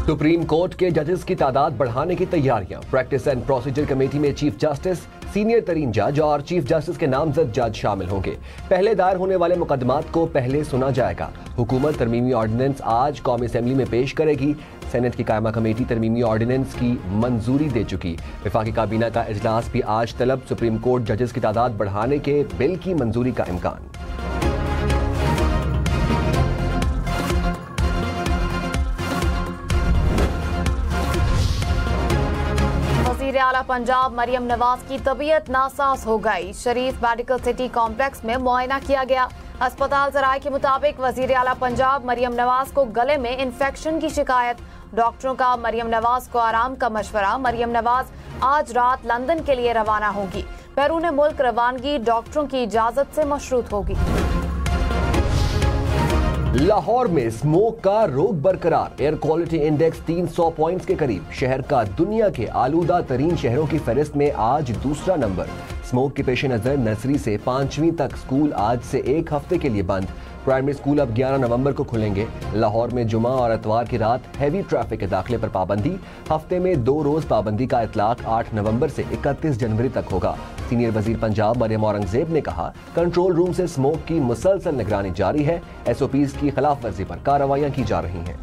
Supreme court के जजेस की तादाद बढ़ाने की तैयारियां। प्रैक्टिस एंड प्रोसीजर कमेटी में चीफ जस्टिस, सीनियर तरीन जज और चीफ जस्टिस के नामजद जज शामिल होंगे। पहले दायर होने वाले मुकदमात को पहले सुना जाएगा। हुकूमत तरमीमी ऑर्डिनेंस आज कौमी असेंबली में पेश करेगी। सेनेट की कायमा कमेटी तरमीमी ऑर्डिनेंस की मंजूरी दे चुकी। वफाकी काबीना का इजलास भी आज तलब। सुप्रीम कोर्ट जजेस की तादाद बढ़ाने के बिल की मंजूरी का इम्कान। वज़ीर आला पंजाब मरियम नवाज की तबीयत नासाज हो गई। शरीफ मेडिकल सिटी कॉम्प्लेक्स में मुआयना किया गया। अस्पताल ज़राए के मुताबिक वज़ीर आला पंजाब मरियम नवाज को गले में इन्फेक्शन की शिकायत। डॉक्टरों का मरियम नवाज को आराम का मशवरा। मरियम नवाज आज रात लंदन के लिए रवाना होगी। बैरून मुल्क रवानगी डॉक्टरों की इजाजत से मशरूत होगी। लाहौर में स्मोक का रोग बरकरार। एयर क्वालिटी इंडेक्स 300 पॉइंट्स के करीब। शहर का दुनिया के आलूदा तरीन शहरों की फहरिस्त में आज दूसरा नंबर। स्मोक के पेश नजर नर्सरी से 5वीं तक स्कूल आज से एक हफ्ते के लिए बंद। प्राइमरी स्कूल अब 11 नवंबर को खुलेंगे। लाहौर में जुमा और इतवार की रात हैवी ट्रैफिक के दाखिले पर पाबंदी। हफ्ते में 2 रोज पाबंदी का इतलाक 8 नवंबर से 31 जनवरी तक होगा। सीनियर वजीर पंजाब मरियम औरंगजेब ने कहा, कंट्रोल रूम से स्मोक की मुसलसल निगरानी जारी है। SOPs की खिलाफ वर्जी पर कार्रवाइयां की जा रही हैं।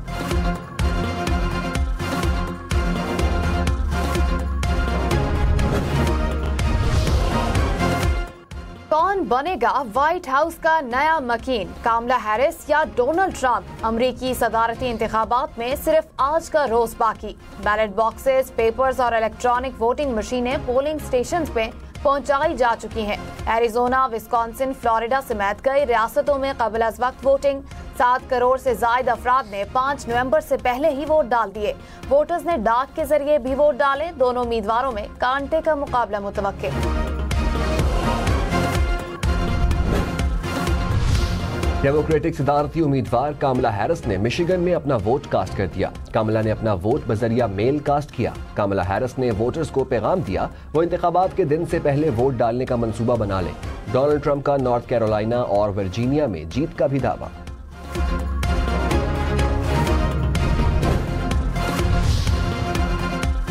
कौन बनेगा व्हाइट हाउस का नया मकीन, कामला हैरिस या डोनाल्ड ट्रंप? अमरीकी सदारती इंतखाबात में सिर्फ आज का रोज बाकी। बैलेट बॉक्सेस, पेपर्स और इलेक्ट्रॉनिक वोटिंग मशीनें पोलिंग स्टेशन पे पहुंचाई जा चुकी हैं। एरिजोना, विस्कॉन्सिन, फ्लोरिडा समेत कई रियासतों में कबल अज वक्त वोटिंग। 7 करोड़ से ज्यादा अफराद ने 5 नवंबर से पहले ही वोट डाल दिए। वोटर्स ने डाक के जरिए भी वोट डाले। दोनों उम्मीदवारों में कांटे का मुकाबला मुतवक्के। डेमोक्रेटिक सदारती उम्मीदवार कामला हैरिस ने मिशिगन में अपना वोट कास्ट कर दिया। कामला ने अपना वोट बजरिया मेल कास्ट किया। कामला हैरिस ने वोटर्स को पैगाम दिया वो इंतखाबात के दिन से पहले वोट डालने का मंसूबा बना लें। डोनाल्ड ट्रंप का नॉर्थ कैरोलिना और वर्जीनिया में जीत का भी दावा।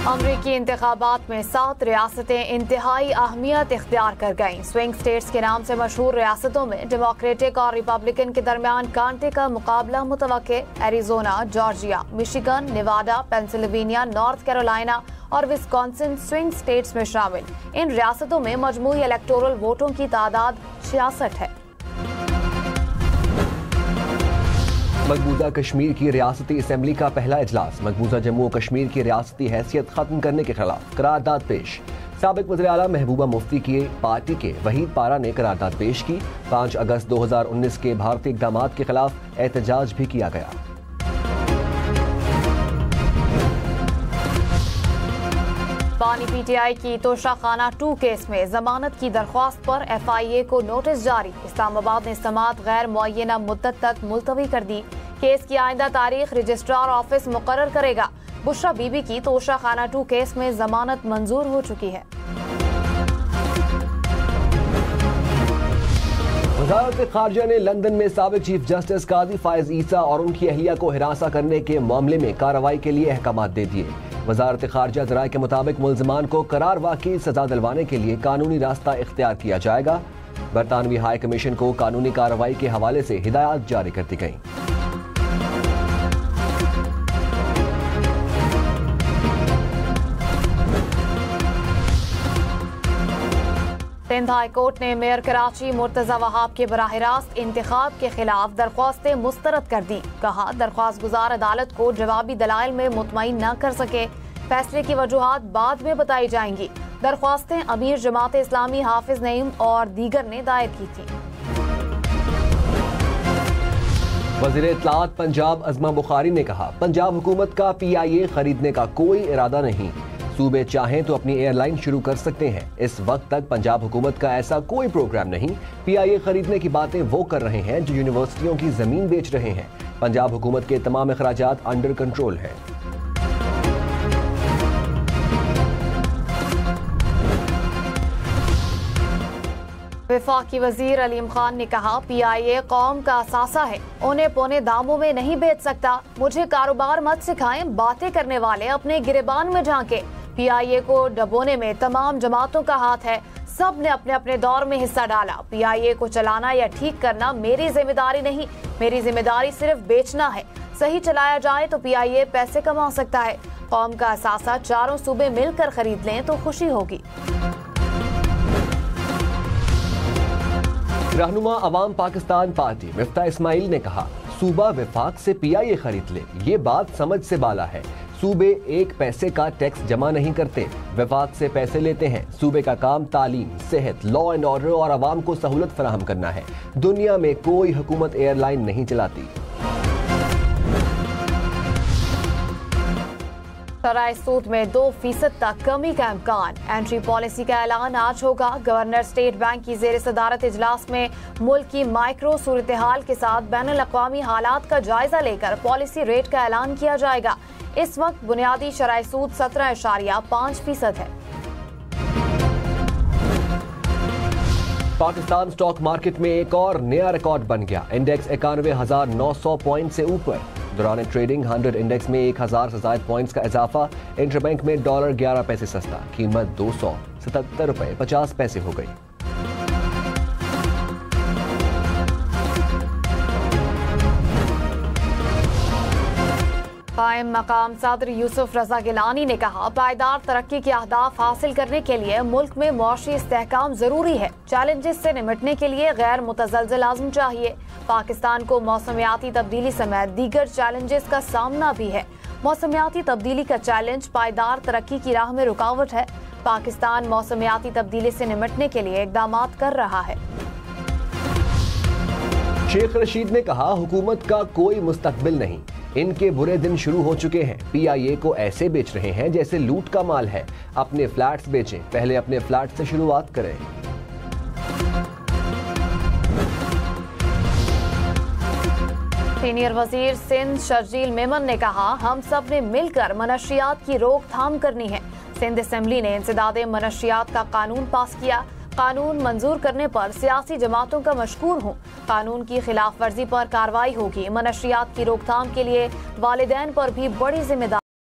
अमरीकी इंतखाबात में 7 रियासतें इंतहाई अहमियत इख्तियार कर गईं। स्विंग स्टेट्स के नाम से मशहूर रियासतों में डेमोक्रेटिक और रिपब्लिकन के दरमियान कांटे का मुकाबला मुतवक्के। Arizona, Georgia, Michigan, Nevada, Pennsylvania, North Carolina और विस्कॉन्सिन स्विंग स्टेट्स में शामिल। इन रियासतों में मजमूई इलेक्टोरल वोटों की तादाद 66 है। मकबूजा कश्मीर की रियासती असेंबली का पहला इजलास। मकबूजा जम्मू और कश्मीर की रियासती हैसियत खत्म करने के खिलाफ करारदाद पेश। साबिक वज़ीर आला महबूबा मुफ्ती की पार्टी के वहीद पारा ने करारदाद पेश की। 5 अगस्त 2019 के भारतीय इक़दामात के खिलाफ एहतजाज भी किया गया। पानी PTI की तोशाखाना 2 केस में जमानत की दरख्वास्त पर FIA को नोटिस जारी। इस्लामाबाद ने समाअत गैर मुअय्यना मुद्दत तक मुलतवी कर दी। केस की आइंदा तारीख रजिस्ट्रार ऑफिस मुकर्रर करेगा। बुशरा बीबी की तोशाखाना 2 केस में जमानत मंजूर हो चुकी है। वज़ारत ख़ारिजा ने लंदन में साबिक चीफ जस्टिस काजी फायज ईसा और उनकी अहलिया को हिरासा करने के मामले में कार्रवाई के लिए अहकामात दे दिए। वज़ारत ख़ारिजा ज़राए के मुताबिक मुल्ज़िमान को करार वाक़ई सजा दिलवाने के लिए कानूनी रास्ता इख्तियार किया जाएगा। बरतानवी हाई कमीशन को कानूनी कार्रवाई के हवाले से हिदायत जारी कर दी गई। सिंध हाई कोर्ट ने मेयर कराची मुर्तजा वहाब के बराह रास्त इंतखाब के खिलाफ दरख्वास्तें मुस्तरद कर दी। कहा, दरख्वास्त गुजार अदालत को जवाबी दलाइल में मुतमईन न कर सके। फैसले की वजूहात बाद में बताई जाएंगी। दरख्वास्तें अमीर जमात इस्लामी हाफिज नईम और दीगर ने दायर की थी। वज़ीर इत्तलात पंजाब अज़मा बुखारी ने कहा, पंजाब हुकूमत का PIA खरीदने का कोई इरादा नहीं। सूबे चाहें तो अपनी एयरलाइन शुरू कर सकते हैं। इस वक्त तक पंजाब हुकूमत का ऐसा कोई प्रोग्राम नहीं। PIA खरीदने की बातें वो कर रहे हैं जो यूनिवर्सिटियों की जमीन बेच रहे हैं। पंजाब हुकूमत के तमाम अखराजात अंडर कंट्रोल हैं। वफाकी वजीर अलीम खान ने कहा, PIA कौम का असासा है, उन्हें पौने दामों में नहीं बेच सकता। मुझे कारोबार मत सिखाएं, बातें करने वाले अपने गिरेबान में झांके। PIA को डबोने में तमाम जमातों का हाथ है, सब ने अपने अपने दौर में हिस्सा डाला। PIA को चलाना या ठीक करना मेरी जिम्मेदारी नहीं, मेरी जिम्मेदारी सिर्फ बेचना है। सही चलाया जाए तो PIA पैसे कमा सकता है। कौम का असासा चारों सूबे मिलकर खरीद लें तो खुशी होगी। रहनुमा अवाम पाकिस्तान पार्टी मिफ्ता इस्माइल ने कहा, सूबा विफाक से PIA खरीद ले, ये बात समझ से बाला है। सूबे एक पैसे का टैक्स जमा नहीं करते, विफाक से पैसे लेते हैं। सूबे का काम तालीम, सेहत, लॉ एंड ऑर्डर और आवाम को सहूलत फराहम करना है। दुनिया में कोई हुकूमत एयरलाइन नहीं चलाती। शराय सूद में 2% तक कमी का इम्कान। एंट्री पॉलिसी का ऐलान आज होगा। गवर्नर स्टेट बैंक की जेर सदारत इजलास में मुल्क की माइक्रो सूरत हाल के साथ बैनुल अक़वामी हालात का जायजा लेकर पॉलिसी रेट का ऐलान किया जाएगा। इस वक्त बुनियादी शराय सूद 17.5% है। पाकिस्तान स्टॉक मार्केट में एक और नया रिकॉर्ड बन गया। इंडेक्स 91,900 पॉइंट से ऊपर। दौरान ट्रेडिंग 100 इंडेक्स में 1000 से ज़ायद पॉइंट्स का इजाफा। इंटरबैंक में डॉलर 11 पैसे सस्ता, कीमत 277 रुपए 50 पैसे हो गई। कायम मकाम सदर यूसुफ रजा गिलानी ने कहा, पायदार तरक्की के अहदाफ हासिल करने के लिए मुल्क में मुआशी इस्तेहकाम जरूरी है। चैलेंजेस से निपटने के लिए गैर मुतज़लज़ल आज़म चाहिए। पाकिस्तान को मौसमियाती तब्दीली समेत दीगर चैलेंजेस का सामना भी है। मौसमियाती तब्दीली का चैलेंज पायदार तरक्की की राह में रुकावट है। पाकिस्तान मौसमियाती तब्दीली से निपटने के लिए इक़दाम कर रहा है। शेख रशीद ने कहा, हुकूमत का कोई मुस्तकबिल नहीं, इनके बुरे दिन शुरू हो चुके हैं। PIA को ऐसे बेच रहे हैं जैसे लूट का माल है। अपने फ्लैट्स बेचें, पहले अपने फ्लैट से शुरुआत करें। सीनियर वजीर सिंध शर्जील मेमन ने कहा, हम सब ने मिलकर मनशियात की रोकथाम करनी है। सिंध असेंबली ने इंसदादे मनशियात का कानून पास किया। कानून मंजूर करने पर सियासी जमातों का मशकूर हूँ। कानून की खिलाफ वर्जी पर कार्रवाई होगी। मनशियात की रोकथाम के लिए वालिदैन पर भी बड़ी जिम्मेदारी